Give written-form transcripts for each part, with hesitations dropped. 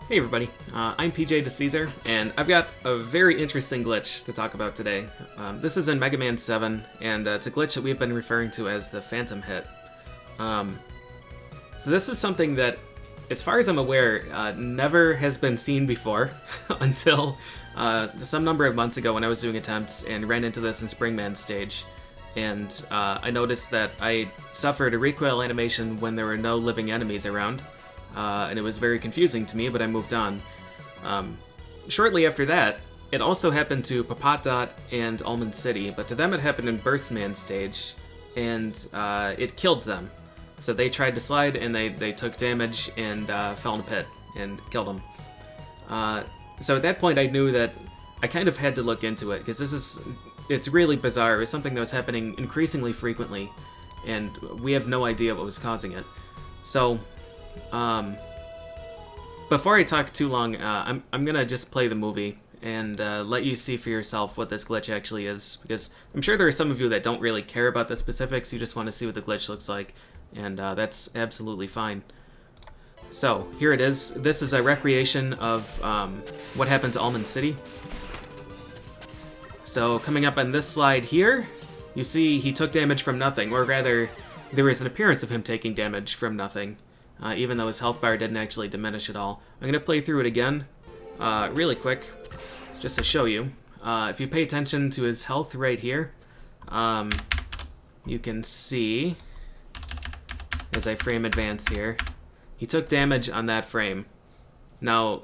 Hey everybody, I'm PJ DeCaesar, and I've got a very interesting glitch to talk about today. This is in Mega Man 7, and it's a glitch that we've been referring to as the Phantom Hit. So this is something that, as far as I'm aware, never has been seen before until some number of months ago when I was doing attempts and ran into this in Springman's stage. And I noticed that I suffered a recoil animation when there were no living enemies around. And it was very confusing to me, but I moved on. Shortly after that, it also happened to cont'd and Almond City, but to them it happened in Burstman's stage, and it killed them. So they tried to slide, and they took damage and fell in a pit and killed them. So at that point I knew that I kind of had to look into it, because it's really bizarre. It's something that was happening increasingly frequently, and we have no idea what was causing it. So before I talk too long, I'm gonna just play the movie and let you see for yourself what this glitch actually is, because I'm sure there are some of you that don't really care about the specifics, you just want to see what the glitch looks like, and that's absolutely fine. So, here it is. This is a recreation of what happened to Almond City. So, coming up on this slide here, you see he took damage from nothing, or rather, there is an appearance of him taking damage from nothing. Even though his health bar didn't actually diminish at all. I'm going to play through it again, really quick, just to show you. If you pay attention to his health right here, you can see, as I frame advance here, he took damage on that frame. Now,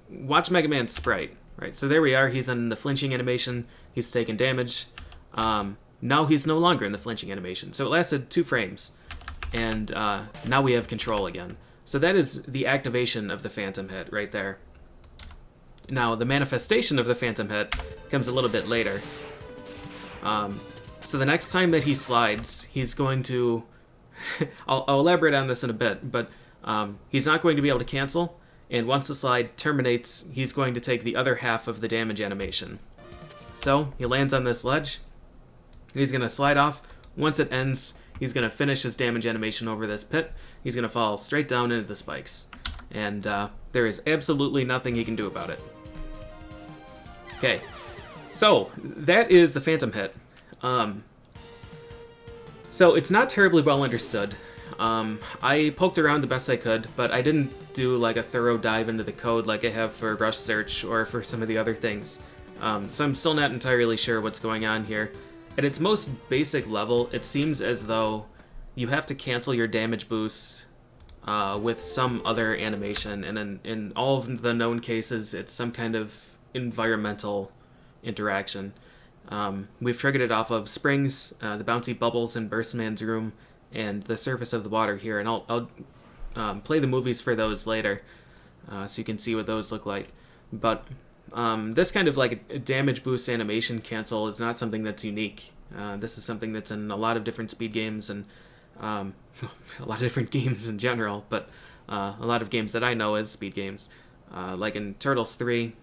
watch Mega Man's sprite, right? So there we are, he's in the flinching animation, he's taken damage. Now he's no longer in the flinching animation, so it lasted 2 frames. And now we have control again. So that is the activation of the Phantom Hit right there. Now, the manifestation of the Phantom Hit comes a little bit later. So the next time that he slides, he's going to... I'll elaborate on this in a bit, but he's not going to be able to cancel, and once the slide terminates, he's going to take the other half of the damage animation. So, he lands on this ledge, he's going to slide off. Once it ends, he's going to finish his damage animation over this pit. He's going to fall straight down into the spikes. And there is absolutely nothing he can do about it. Okay, so that is the Phantom Hit. So it's not terribly well understood. I poked around the best I could, but I didn't do like a thorough dive into the code like I have for Rush Search or for some of the other things. So I'm still not entirely sure what's going on here. At its most basic level, it seems as though you have to cancel your damage boosts with some other animation, and in all of the known cases, it's some kind of environmental interaction. We've triggered it off of springs, the bouncy bubbles in Burstman's room, and the surface of the water here, and I'll play the movies for those later, so you can see what those look like. But this kind of like a damage boost animation cancel is not something that's unique. This is something that's in a lot of different speed games and a lot of different games in general, but a lot of games that I know as speed games. Like in Turtles 3,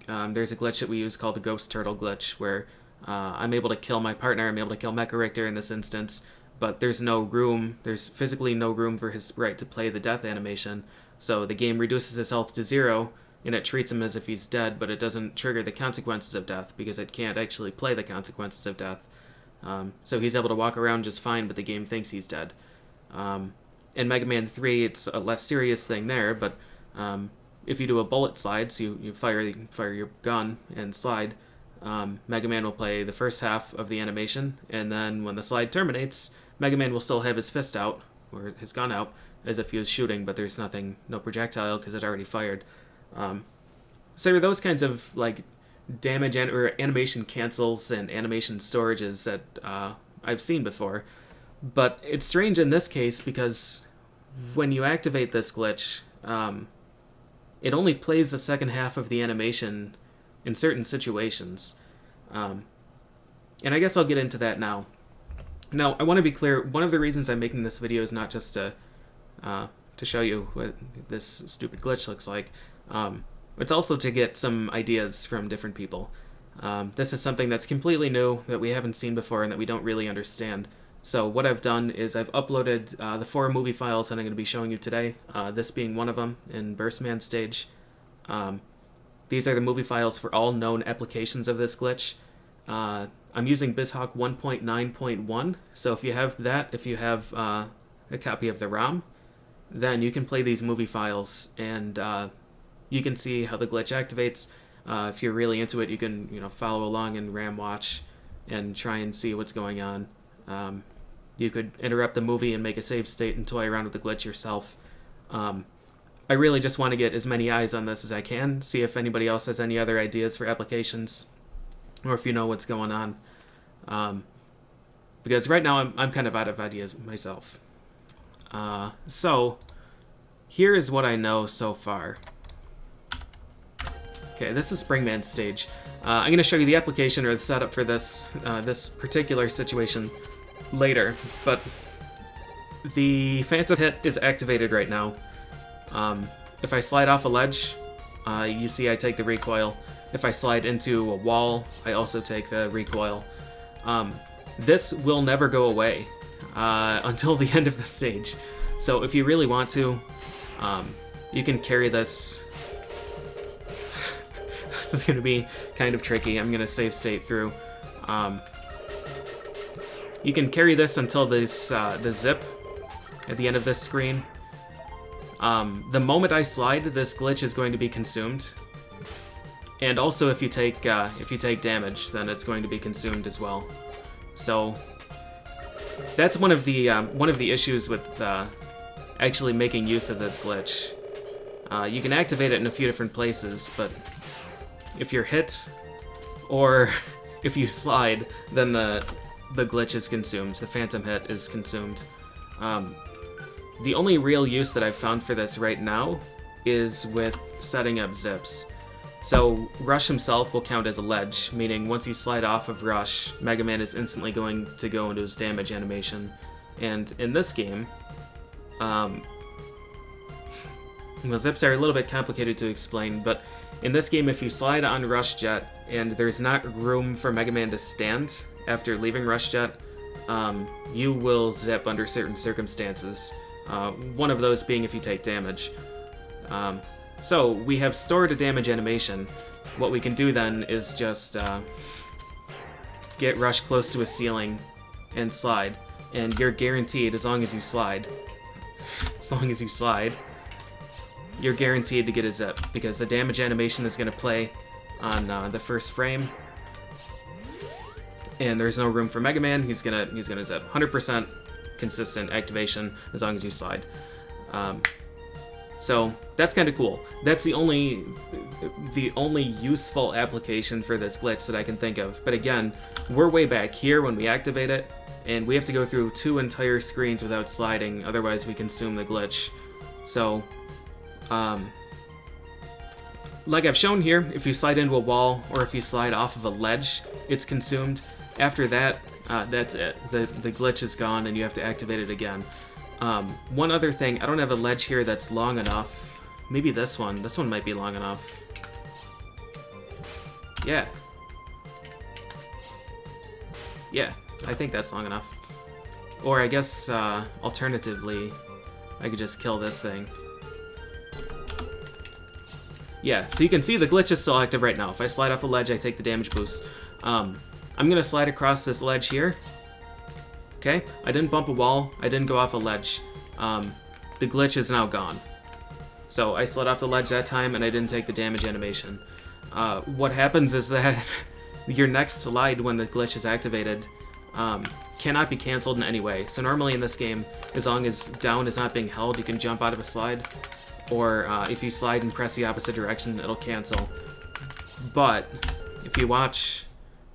there's a glitch that we use called the Ghost Turtle glitch, where I'm able to kill my partner, I'm able to kill Mecha Richter in this instance, but there's physically no room for his sprite to play the death animation, so the game reduces his health to 0, and it treats him as if he's dead, but it doesn't trigger the consequences of death, because it can't actually play the consequences of death. So he's able to walk around just fine, but the game thinks he's dead. In Mega Man 3, it's a less serious thing there, but if you do a bullet slide, so you fire your gun and slide, Mega Man will play the first half of the animation, and then when the slide terminates, Mega Man will still have his fist out, or his gun out, as if he was shooting, but there's no projectile, because it already fired. So those kinds of like damage or animation cancels and animation storages that I've seen before, but it's strange in this case because when you activate this glitch, it only plays the second half of the animation in certain situations, and I guess I'll get into that now. Now, I want to be clear, one of the reasons I'm making this video is not just to show you what this stupid glitch looks like. It's also to get some ideas from different people. This is something that's completely new, that we haven't seen before, and that we don't really understand. So what I've done is I've uploaded the 4 movie files that I'm going to be showing you today, this being one of them in Burstman stage. These are the movie files for all known applications of this glitch. I'm using BizHawk 1.9.1, so if you have that, if you have a copy of the ROM, then you can play these movie files, and you can see how the glitch activates. If you're really into it, you can follow along and RAM watch and try and see what's going on. You could interrupt the movie and make a save state and toy around with the glitch yourself. I really just want to get as many eyes on this as I can, see if anybody else has any other ideas for applications, or if you know what's going on. Because right now I'm kind of out of ideas myself. So here is what I know so far. Okay, this is Springman's stage. I'm going to show you the application or the setup for this this particular situation later, but the phantom hit is activated right now. If I slide off a ledge, you see I take the recoil. If I slide into a wall, I also take the recoil. This will never go away until the end of the stage. So if you really want to, you can carry this. This is going to be kind of tricky. I'm going to save state through. You can carry this until this the zip at the end of this screen. The moment I slide, this glitch is going to be consumed. And also, if you take damage, then it's going to be consumed as well. So that's one of the issues with actually making use of this glitch. You can activate it in a few different places, but if you're hit or if you slide, then the glitch is consumed. The phantom hit is consumed. The only real use that I've found for this right now is with setting up zips. So Rush himself will count as a ledge, meaning once you slide off of Rush, Mega Man is instantly going to go into his damage animation. And in this game, well, zips are a little bit complicated to explain, but in this game, if you slide on Rush Jet and there's not room for Mega Man to stand after leaving Rush Jet, you will zip under certain circumstances. One of those being if you take damage. So we have stored a damage animation. What we can do then is just get Rush close to a ceiling and slide, and you're guaranteed, as long as you slide, you're guaranteed to get a zip, because the damage animation is going to play on the first frame, and there's no room for Mega Man. He's gonna zip. 100% consistent activation as long as you slide. So that's kind of cool. That's the only useful application for this glitch that I can think of. But again, we're way back here when we activate it, and we have to go through 2 entire screens without sliding, otherwise we consume the glitch. So, like I've shown here, if you slide into a wall or if you slide off of a ledge, it's consumed. After that, that's it. The glitch is gone and you have to activate it again. One other thing, I don't have a ledge here that's long enough. Maybe this one. This one might be long enough. Yeah. Yeah, I think that's long enough. Or I guess, alternatively, I could just kill this thing. Yeah, so you can see the glitch is still active right now. If I slide off the ledge, I take the damage boost. I'm gonna slide across this ledge here. Okay, I didn't bump a wall, I didn't go off a ledge. The glitch is now gone. So I slid off the ledge that time and I didn't take the damage animation. What happens is that your next slide when the glitch is activated cannot be cancelled in any way. So normally in this game, as long as down is not being held, you can jump out of a slide. Or if you slide and press the opposite direction, it'll cancel. But if you watch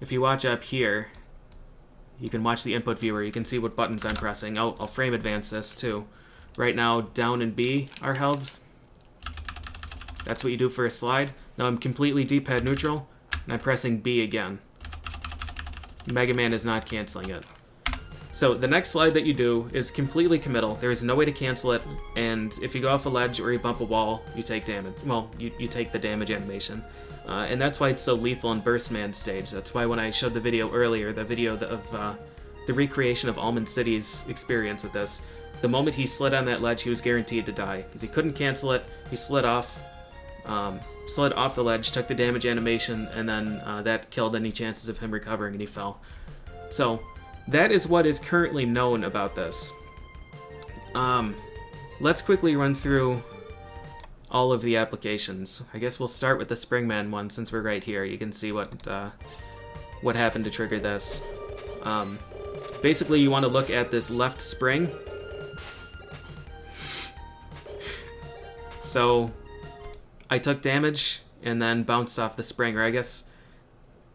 up here, you can watch the input viewer. You can see what buttons I'm pressing. I'll frame advance this too. Right now, down and B are held. That's what you do for a slide. Now I'm completely D-pad neutral, and I'm pressing B again. Mega Man is not canceling it. So the next slide that you do is completely committal. There is no way to cancel it, and if you go off a ledge or you bump a wall, you take damage. Well, you take the damage animation. And that's why it's so lethal in Burstman's stage. That's why when I showed the video earlier, the video of the recreation of Almond City's experience with this, the moment he slid on that ledge, he was guaranteed to die. Because he couldn't cancel it, he slid off, slid off the ledge, took the damage animation, and then that killed any chances of him recovering, and he fell. So that is what is currently known about this. Let's quickly run through all of the applications. I guess we'll start with the Springman one since we're right here. You can see what happened to trigger this. Basically, you want to look at this left spring. So I took damage and then bounced off the spring, or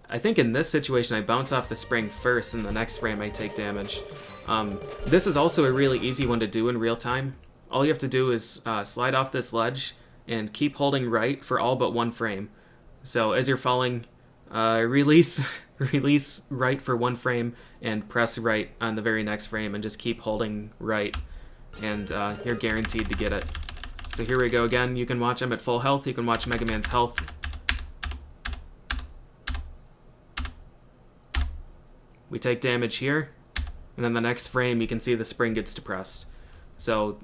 I think in this situation I bounce off the spring first, and the next frame I take damage. This is also a really easy one to do in real time. All you have to do is slide off this ledge and keep holding right for all but one frame. So as you're falling, release right for one frame and press right on the very next frame, and just keep holding right, and you're guaranteed to get it. So here we go again. You can watch him at full health. You can watch Mega Man's health. We take damage here, and in the next frame you can see the spring gets depressed. So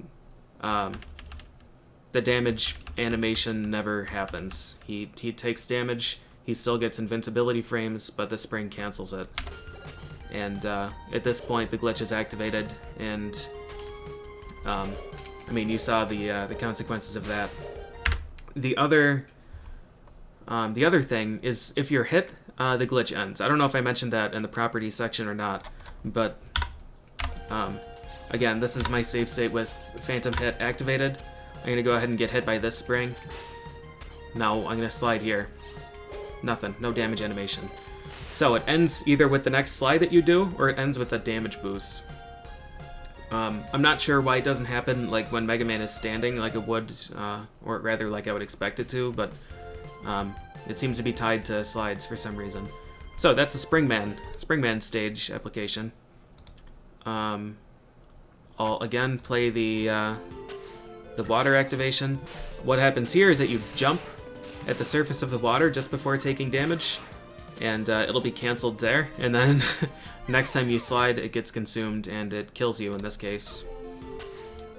the damage animation never happens. He takes damage, he still gets invincibility frames, but the spring cancels it. And at this point the glitch is activated, and I mean, you saw the consequences of that. The other thing is, if you're hit, the glitch ends. I don't know if I mentioned that in the properties section or not, but again, this is my save state with Phantom Hit activated. I'm gonna go ahead and get hit by this spring. Now I'm gonna slide here. Nothing, no damage animation. So it ends either with the next slide that you do, or it ends with a damage boost. I'm not sure why it doesn't happen like when Mega Man is standing like it would, or rather like I would expect it to, but it seems to be tied to slides for some reason. So that's a Springman stage application. I'll again play the water activation. What happens here is that you jump at the surface of the water just before taking damage, and it'll be canceled there, and then next time you slide it gets consumed and it kills you in this case.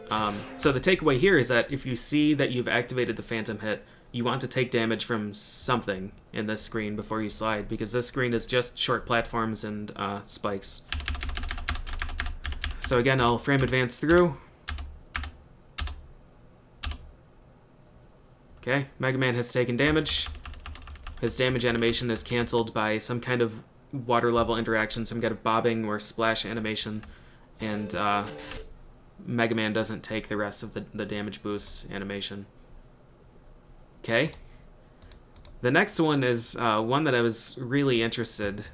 So the takeaway here is that if you see that you've activated the Phantom Hit, you want to take damage from something in this screen before you slide, because this screen is just short platforms and spikes. So again, I'll frame advance through. Okay, Mega Man has taken damage. His damage animation is cancelled by some kind of water level interaction, some kind of bobbing or splash animation, and Mega Man doesn't take the rest of the damage boost animation. Okay. The next one is one that I was really interested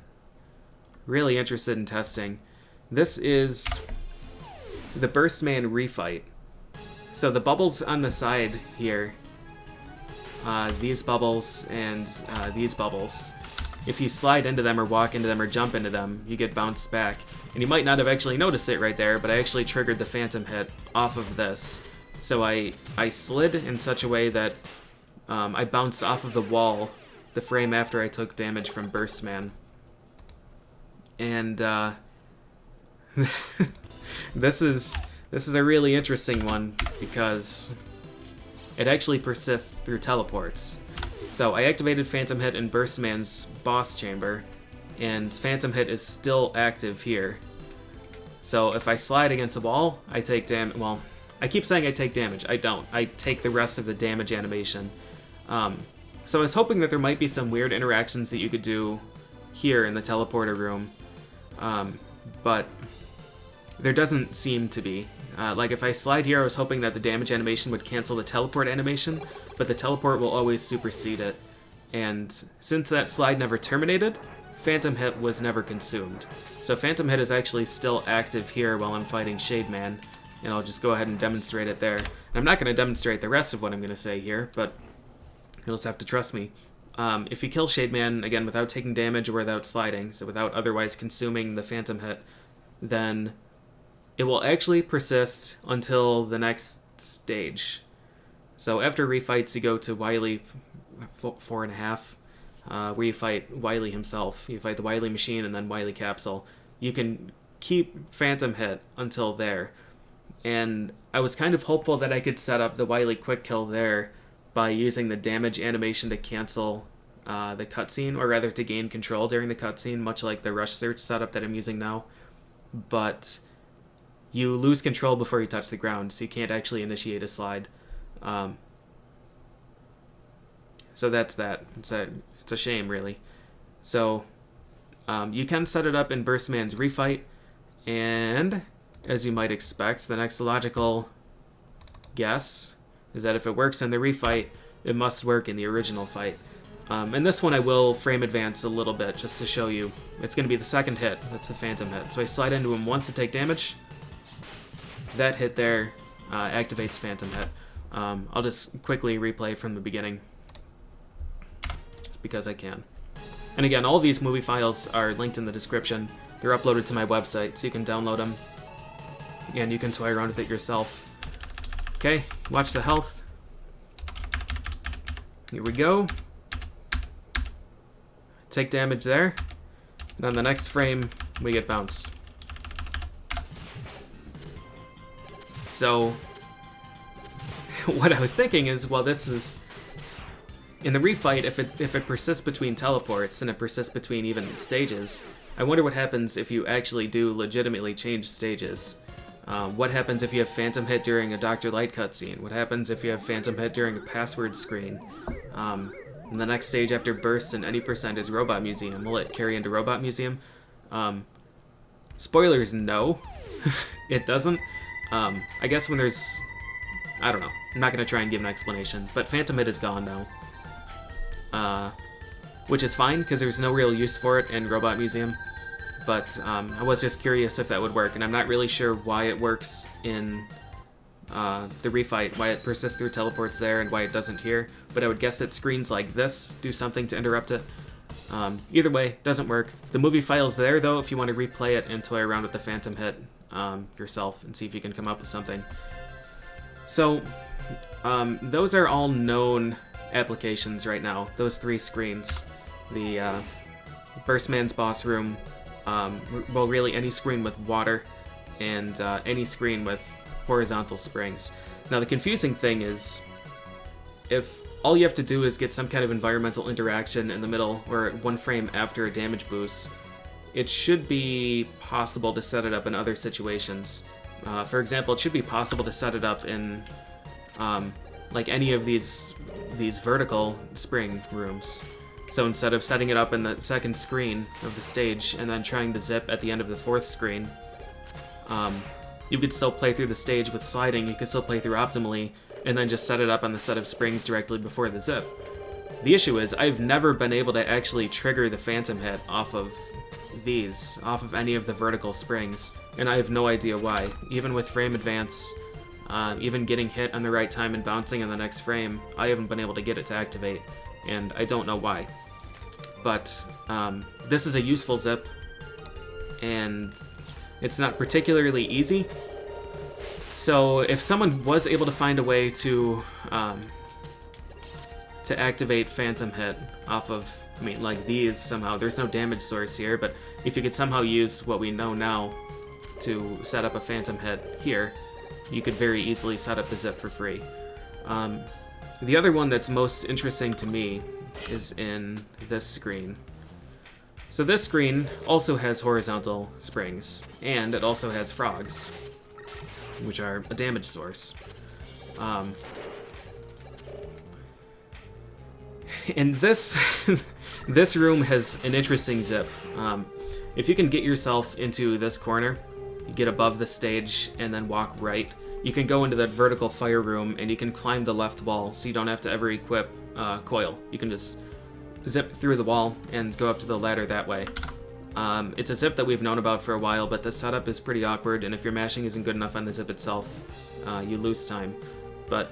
in testing. This is the Burstman refight. So the bubbles on the side here, these bubbles and these bubbles, if you slide into them or walk into them or jump into them, you get bounced back. And you might not have actually noticed it right there, but I actually triggered the Phantom Hit off of this. So I slid in such a way that I bounced off of the wall the frame after I took damage from Burstman. And this is a really interesting one because it actually persists through teleports. So I activated Phantom Hit in Burstman's boss chamber, and Phantom Hit is still active here. So if I slide against the wall, I take damage. Well, I keep saying I take damage. I don't. I take the rest of the damage animation. So I was hoping that there might be some weird interactions that you could do here in the teleporter room, but there doesn't seem to be. Like if I slide here, I was hoping that the damage animation would cancel the teleport animation, but the teleport will always supersede it. And since that slide never terminated, Phantom Hit was never consumed. So Phantom Hit is actually still active here while I'm fighting Shade Man, and I'll just go ahead and demonstrate it there. And I'm not going to demonstrate the rest of what I'm going to say here, but you'll just have to trust me. If you kill Shade Man, again, without taking damage or without sliding, so without otherwise consuming the Phantom Hit, then it will actually persist until the next stage. So after refights, you go to Wily 4.5, where you fight Wily himself. You fight the Wily Machine and then Wily Capsule. You can keep Phantom Hit until there. And I was kind of hopeful that I could set up the Wily Quick Kill there, by using the damage animation to cancel the cutscene, or rather to gain control during the cutscene, much like the rush search setup that I'm using now. But you lose control before you touch the ground, so you can't actually initiate a slide. So that's that. It's a shame, really. So you can set it up in Burstman's Refight, and as you might expect, the next logical guess is that if it works in the Refight, it must work in the original fight. And this one I will frame advance a little bit just to show you. It's going to be the second hit. That's the Phantom hit. So I slide into him once to take damage. That hit there activates Phantom hit. I'll just quickly replay from the beginning, just because I can. And again, all these movie files are linked in the description. They're uploaded to my website, so you can download them. And you can toy around with it yourself. Okay, watch the health. Here we go. Take damage there. And on the next frame, we get bounced. So, what I was thinking is, well, this is... In the refight, if it persists between teleports, and it persists between even stages, I wonder what happens if you actually do legitimately change stages. What happens if you have Phantom hit during a Dr. Light cutscene? What happens if you have Phantom hit during a password screen? And the next stage after Burst and any percent is Robot Museum. Will it carry into Robot Museum? Spoilers, no. It doesn't. I guess when there's... I don't know. I'm not going to try and give an explanation, but Phantom hit is gone now. Which is fine, because there's no real use for it in Robot Museum. But I was just curious if that would work, and I'm not really sure why it works in the refight, why it persists through teleports there, and why it doesn't here. But I would guess that screens like this do something to interrupt it. Either way, doesn't work. The movie file's there, though, if you want to replay it and toy around with the Phantom hit yourself and see if you can come up with something. So, those are all known applications right now, those three screens. The Burstman's boss room, well, really any screen with water, and any screen with horizontal springs. Now, the confusing thing is, if all you have to do is get some kind of environmental interaction in the middle, or one frame after a damage boost, it should be possible to set it up in other situations. For example, it should be possible to set it up in like any of these vertical spring rooms. So instead of setting it up in the second screen of the stage and then trying to zip at the end of the fourth screen, you could still play through the stage with sliding, you could still play through optimally, and then just set it up on the set of springs directly before the zip. The issue is, I've never been able to actually trigger the Phantom hit off of these, off of any of the vertical springs, and I have no idea why. Even with frame advance, even getting hit on the right time and bouncing in the next frame, I haven't been able to get it to activate, and I don't know why. But this is a useful zip, and it's not particularly easy. So if someone was able to find a way to activate Phantom hit off of, I mean, like these somehow, there's no damage source here, but if you could somehow use what we know now to set up a Phantom hit here, you could very easily set up the zip for free. The other one that's most interesting to me is in this screen. So this screen also has horizontal springs, and it also has frogs, which are a damage source. And this this room has an interesting zip. If you can get yourself into this corner, you get above the stage and then walk right, you can go into that vertical fire room and you can climb the left wall, so you don't have to ever equip coil. You can just zip through the wall and go up to the ladder that way. It's a zip that we've known about for a while, but the setup is pretty awkward, and if your mashing isn't good enough on the zip itself, you lose time. But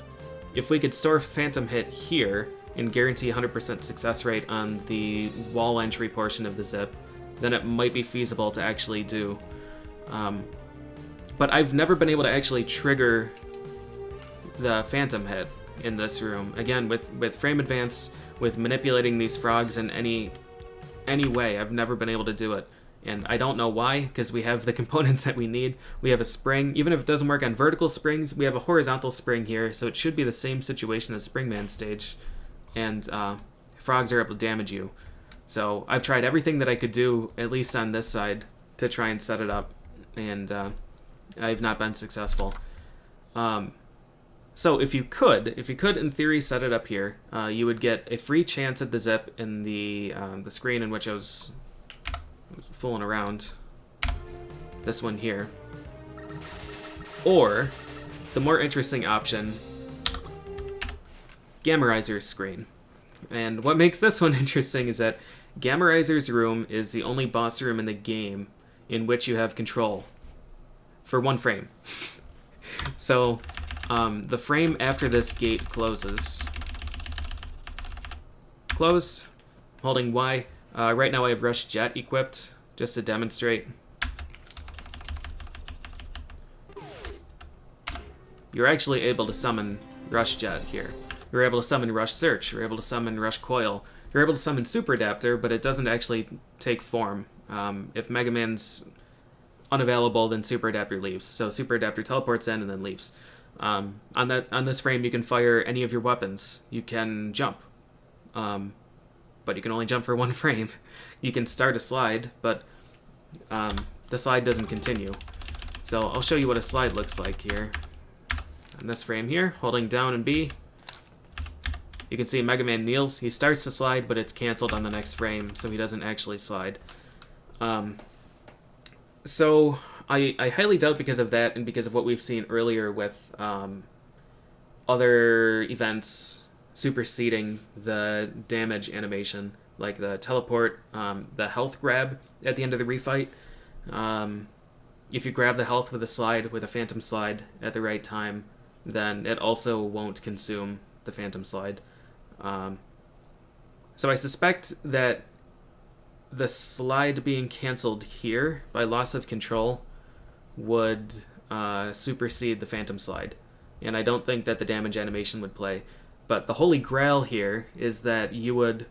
if we could store Phantom hit here and guarantee 100% success rate on the wall entry portion of the zip, then it might be feasible to actually do. But I've never been able to actually trigger the Phantom hit in this room. Again, with frame advance, with manipulating these frogs in any way, I've never been able to do it. And I don't know why, because we have the components that we need. We have a spring. Even if it doesn't work on vertical springs, we have a horizontal spring here, so it should be the same situation as Springman stage. And frogs are able to damage you. So I've tried everything that I could do, at least on this side, to try and set it up. And I've not been successful. So if you could in theory set it up here, you would get a free chance at the zip in the screen in which I was fooling around. This one here. Or the more interesting option, Gammarizer's screen. And what makes this one interesting is that Gammarizer's room is the only boss room in the game in which you have control for 1 frame. So the frame after this gate closes. Close, holding Y. Right now I have Rush Jet equipped, just to demonstrate. You're actually able to summon Rush Jet here. You're able to summon Rush Search, you're able to summon Rush Coil, you're able to summon Super Adapter, but it doesn't actually take form. If Mega Man's unavailable, then Super Adapter leaves. So Super Adapter teleports in and then leaves. On this frame, you can fire any of your weapons. You can jump. But you can only jump for 1 frame. You can start a slide, but the slide doesn't continue. So I'll show you what a slide looks like here. On this frame here, holding down and B, you can see Mega Man kneels. He starts to slide, but it's canceled on the next frame, so he doesn't actually slide. So I highly doubt, because of that and because of what we've seen earlier with other events superseding the damage animation, like the teleport, the health grab at the end of the refight. If you grab the health with a phantom slide at the right time, then it also won't consume the phantom slide. So I suspect that the slide being canceled here by loss of control would supersede the phantom slide, and I don't think that the damage animation would play. But the holy grail here is that you would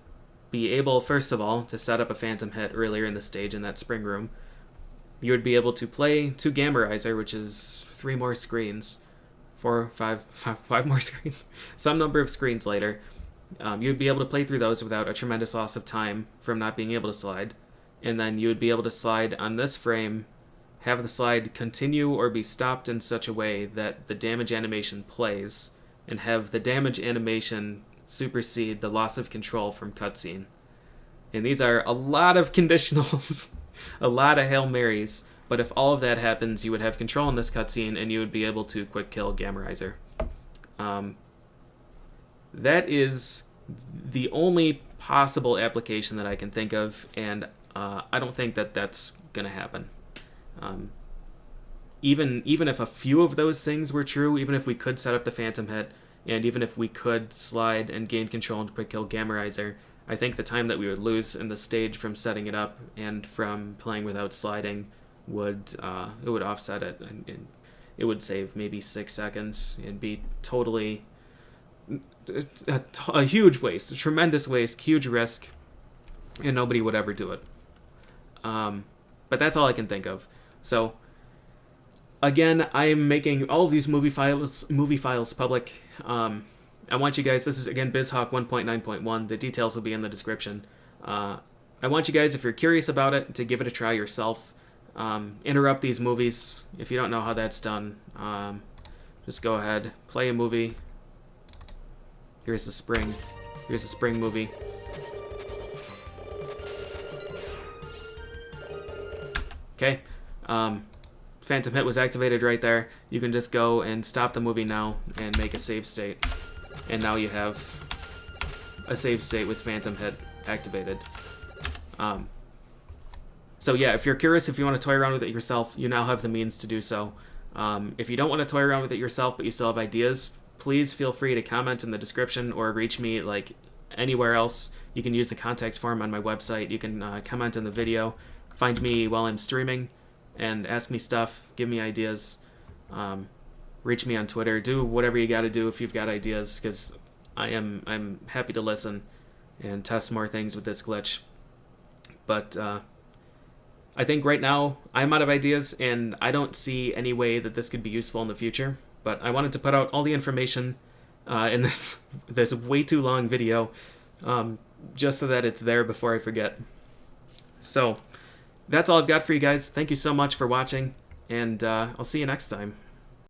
be able, first of all, to set up a phantom hit earlier in the stage in that spring room. You would be able to play to Gammarizer, which is 3 more screens, 5 more screens, some number of screens later. You'd be able to play through those without a tremendous loss of time from not being able to slide. And then you would be able to slide on this frame, have the slide continue or be stopped in such a way that the damage animation plays, and have the damage animation supersede the loss of control from cutscene. And these are a lot of conditionals, a lot of Hail Marys, but if all of that happens, you would have control in this cutscene and you would be able to quick kill Gammarizer. That is the only possible application that I can think of, and I don't think that that's going to happen. Even if a few of those things were true, even if we could set up the Phantom Hit, and even if we could slide and gain control and quick kill Gammarizer, I think the time that we would lose in the stage from setting it up and from playing without sliding would offset it, and it would save maybe 6 seconds and be totally a huge waste, a tremendous waste, huge risk, and nobody would ever do it. But that's all I can think of. So again, I am making all of these movie files public. I want you guys, this is again BizHawk 1.9.1, the details will be in the description. I want you guys, if you're curious about it, to give it a try yourself. Interrupt these movies if you don't know how that's done. Just go ahead, play a movie. Here's the spring. Here's the spring movie. Okay. Phantom Hit was activated right there. You can just go and stop the movie now and make a save state. And now you have a save state with Phantom Hit activated. So yeah, if you're curious, if you want to toy around with it yourself, you now have the means to do so. If you don't want to toy around with it yourself, but you still have ideas, please feel free to comment in the description or reach me like anywhere else. You can use the contact form on my website. You can comment in the video, find me while I'm streaming, and ask me stuff, give me ideas. Reach me on Twitter. Do whatever you got to do if you've got ideas, because I'm happy to listen and test more things with this glitch. But I think right now I'm out of ideas, and I don't see any way that this could be useful in the future. But I wanted to put out all the information in this way too long video, just so that it's there before I forget. So that's all I've got for you guys. Thank you so much for watching, and I'll see you next time.